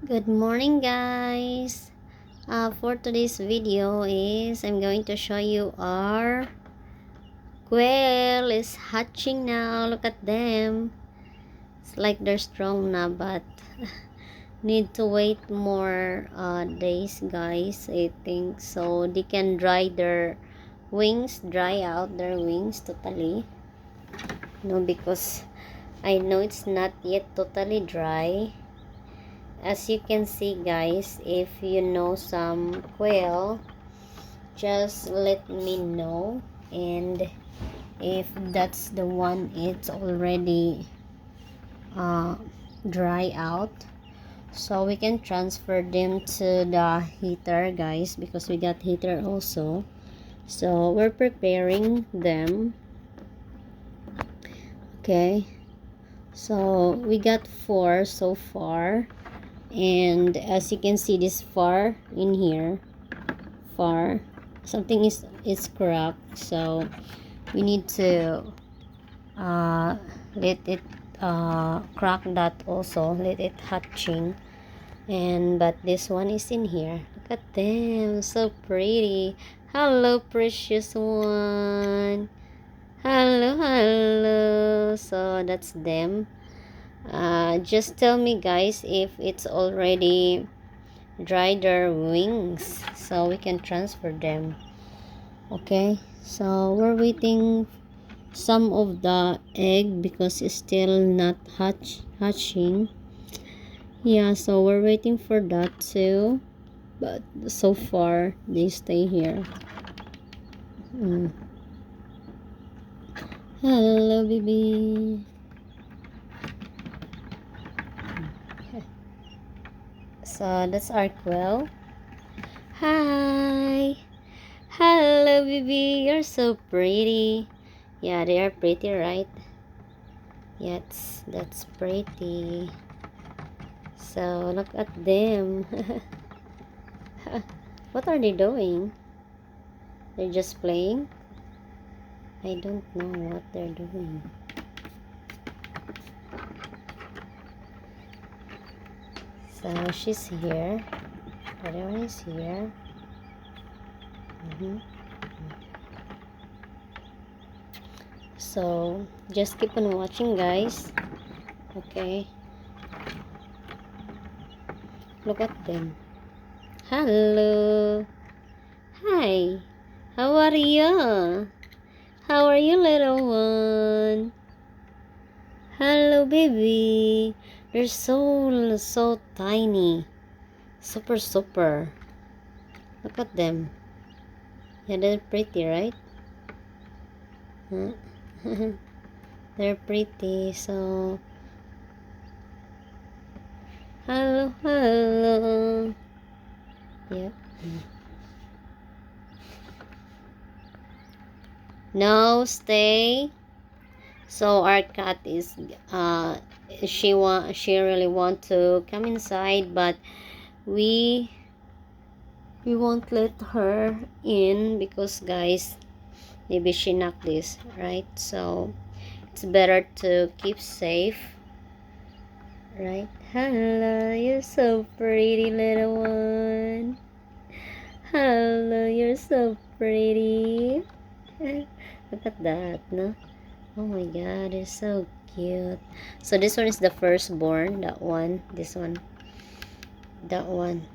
Good morning, guys. For today's video is I'm going to show you our quail is hatching now. Look at them. It's like they're strong now, but need to wait more days, guys. I think so they can dry out their wings totally. No, because I know it's not yet totally dry. As you can see, guys, if you know some quail, just let me know, and if that's the one it's already dry out, so we can transfer them to the heater, guys, because we got heater also. So we're preparing them. Okay, so we got 4 so far, and as you can see, this far in here, something is cracked, so we need to let it crack that also, let it hatching. And but this one is in here. Look at them, so pretty. Hello, precious one. Hello. So that's them. Just tell me, guys, if it's already dried their wings so we can transfer them. Okay, so we're waiting some of the egg because it's still not hatching. Yeah, so we're waiting for that too, but so far they stay here. Hello, baby. So that's our quail. Hi. Hello, baby. You're so pretty. Yeah, they are pretty, right? Yes, that's pretty. So look at them. What are they doing? They're just playing? I don't know what they're doing. So she's here. The other one is here. So just keep on watching, guys. Okay. Look at them. Hello. Hi. How are you? How are you, little one? Hello, baby. They're so tiny. Super. Look at them. Yeah, they're pretty, right? Huh? They're pretty. So hello. Yep. No, stay. So our cat is she really want to come inside, but we won't let her in because, guys, maybe she knocked this, right? So it's better to keep safe, right? Hello, you're so pretty, little one. Hello, you're so pretty. Look at that, no? Oh my god, it's so cute. So this one is the firstborn. That one, this one, that one,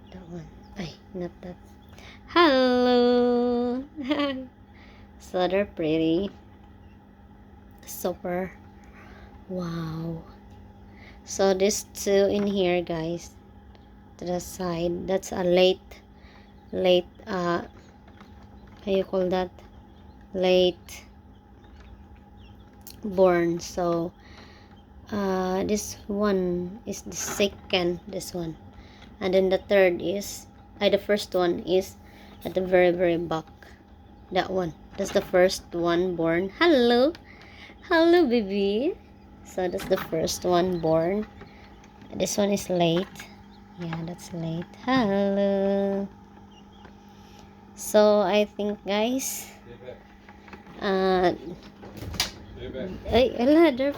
that one. Ay, not that. Hello. So they're pretty. Super. Wow. So this two in here, guys, to the side. That's a late. How you call that? Late born. So this one is the second, this one, and then the third is the first one is at the very back. That one, that's the first one born. Hello, baby. So that's the first one born. This one is late. Yeah, that's late. Hello. So I think, guys, they're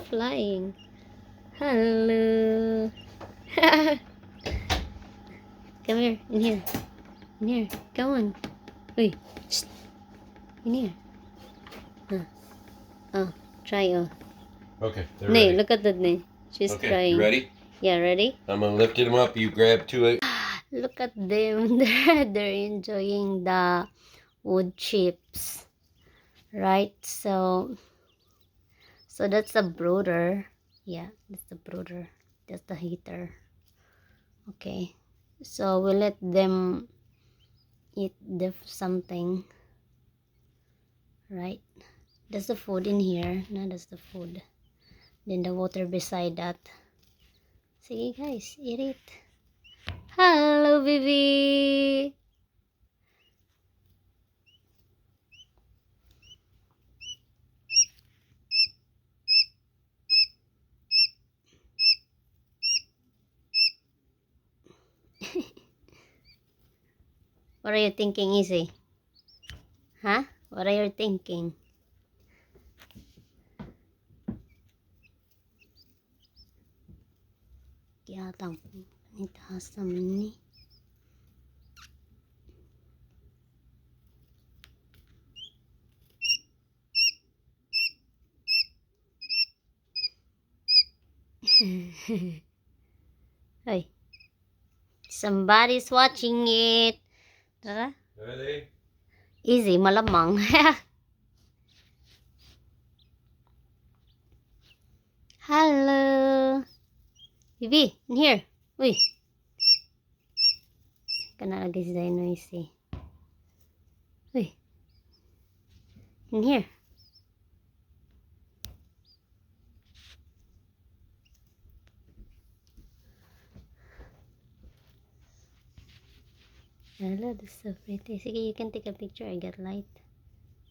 flying. Hello. Come here. In here. In here. Come on. Uy. Shh. In here. Oh. Try. Oh. Okay, they're Nay, ready. look at that. Nay. She's Okay, trying. you ready? Yeah, ready? I'm gonna lift them up. You grab two. Look at them. They're enjoying the wood chips. Right? So that's the brooder. Yeah, that's the brooder. That's the heater. Okay. So we let them eat something. Right? That's the food in here. No, that's the food. Then the water beside that. Sige guys, eat it. Hello, baby. What are you thinking, Izzy? Huh? What are you thinking? Kaya tang panitaas naman ni. Hey, somebody's watching it. Tara. Ready? Easy, malamang. Hello. Bibi, in here. Uy. Kana lagi si noisy. Uy. In here. Hello, that's so pretty. Sige, you can take a picture. I got light.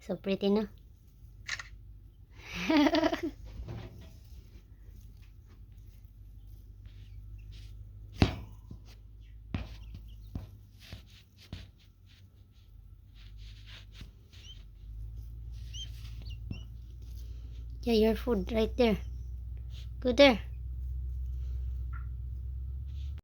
So pretty, no? Yeah, your food right there. Go there.